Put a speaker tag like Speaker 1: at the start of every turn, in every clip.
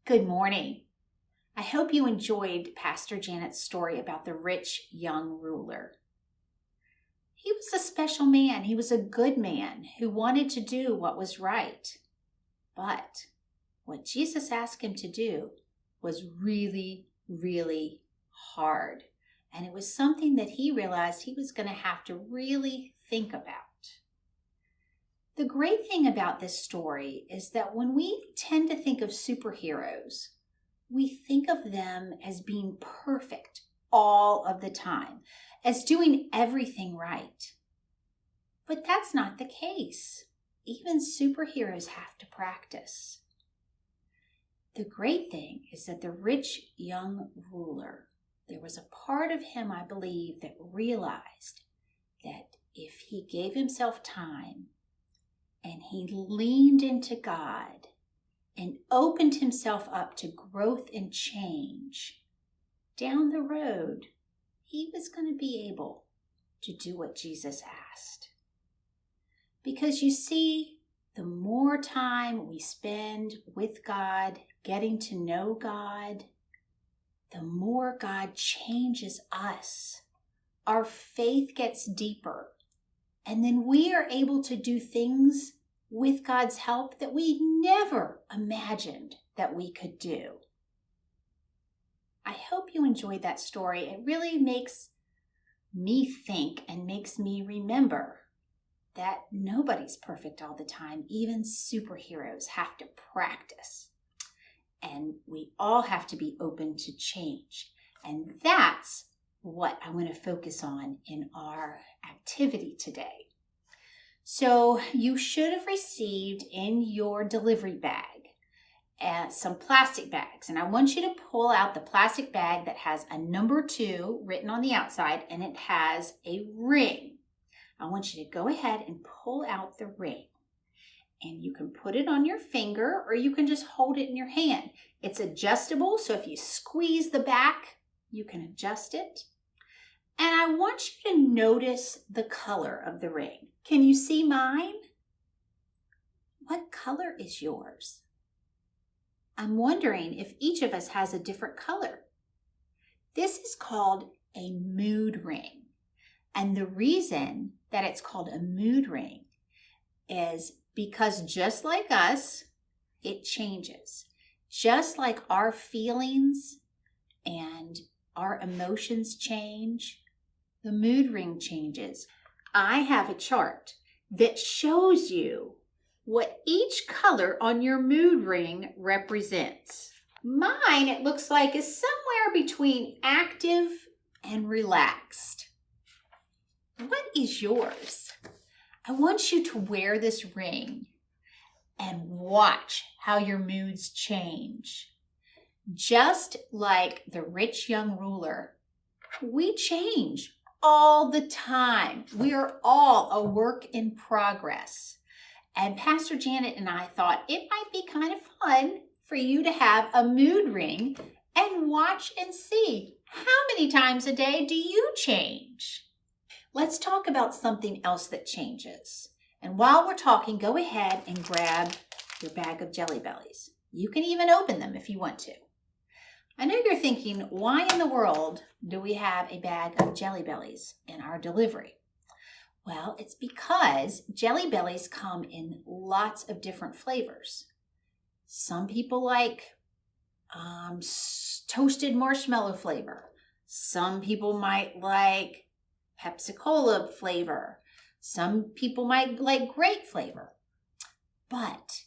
Speaker 1: Good morning. I hope you enjoyed Pastor Janet's story about the rich young ruler. He was a special man. He was a good man who wanted to do what was right. But what Jesus asked him to do was really, really hard. And it was something that he realized he was going to have to really think about. The great thing about this story is that when we tend to think of superheroes, we think of them as being perfect all of the time, as doing everything right. But that's not the case. Even superheroes have to practice. The great thing is that the rich young ruler, there was a part of him, I believe, that realized that if he gave himself time and he leaned into God and opened himself up to growth and change, down the road, he was going to be able to do what Jesus asked. Because you see, the more time we spend with God, getting to know God, the more God changes us. Our faith gets deeper, and then we are able to do things with God's help that we never imagined that we could do. I hope you enjoyed that story. It really makes me think and makes me remember that nobody's perfect all the time. Even superheroes have to practice. And we all have to be open to change. And that's what I want to focus on in our activity today. So you should have received in your delivery bag some plastic bags. And I want you to pull out the plastic bag that has a number 2 written on the outside, and it has a ring. I want you to go ahead and pull out the ring. And you can put it on your finger, or you can just hold it in your hand. It's adjustable, so if you squeeze the back, you can adjust it. And I want you to notice the color of the ring. Can you see mine? What color is yours? I'm wondering if each of us has a different color. This is called a mood ring. And the reason that it's called a mood ring is because just like us, it changes. Just like our feelings and our emotions change, the mood ring changes. I have a chart that shows you what each color on your mood ring represents. Mine, it looks like, is somewhere between active and relaxed. What is yours? I want you to wear this ring and watch how your moods change. Just like the rich young ruler, we change all the time. We are all a work in progress. And Pastor Janet and I thought it might be kind of fun for you to have a mood ring and watch and see how many times a day do you change. Let's talk about something else that changes. And while we're talking, go ahead and grab your bag of Jelly Bellies. You can even open them if you want to. I know you're thinking, why in the world do we have a bag of Jelly Bellies in our delivery? Well, it's because Jelly Bellies come in lots of different flavors. Some people like toasted marshmallow flavor. Some people might like Pepsi-Cola flavor. Some people might like grape flavor. But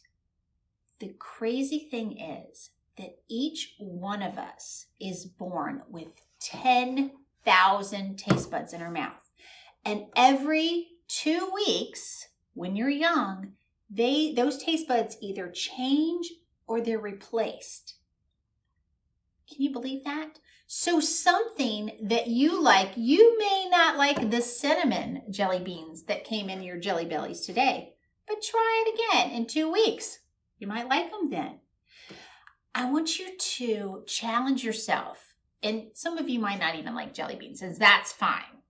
Speaker 1: the crazy thing is that each one of us is born with 10,000 taste buds in our mouth. And every 2 weeks, when you're young, those taste buds either change or they're replaced. Can you believe that? So something that you like, you may not like the cinnamon jelly beans that came in your Jelly Bellies today, but try it again in 2 weeks. You might like them then. I want you to challenge yourself, and some of you might not even like jelly beans, and that's fine.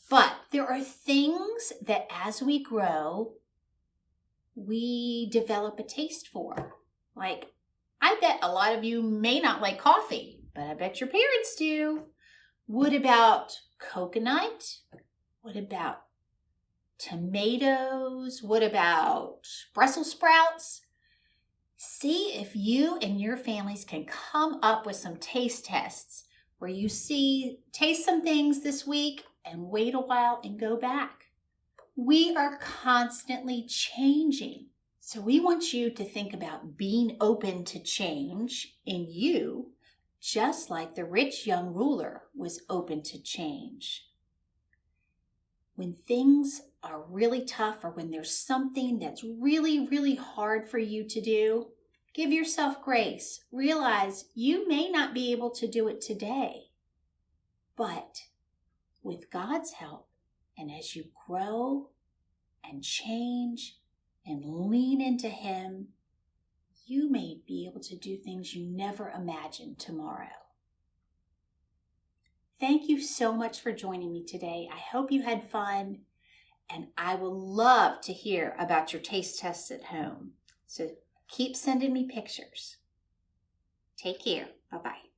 Speaker 1: But there are things that as we grow, we develop a taste for. Like, I bet a lot of you may not like coffee, but I bet your parents do. What about coconut? What about tomatoes? What about Brussels sprouts? See if you and your families can come up with some taste tests where you taste some things this week and wait a while and go back. We are constantly changing. So we want you to think about being open to change in you, just like the rich young ruler was open to change. When things are really tough or when there's something that's really, really hard for you to do, give yourself grace. Realize you may not be able to do it today, but with God's help, and as you grow and change and lean into Him, you may be able to do things you never imagined tomorrow. Thank you so much for joining me today. I hope you had fun, and I will love to hear about your taste tests at home. So keep sending me pictures. Take care. Bye-bye.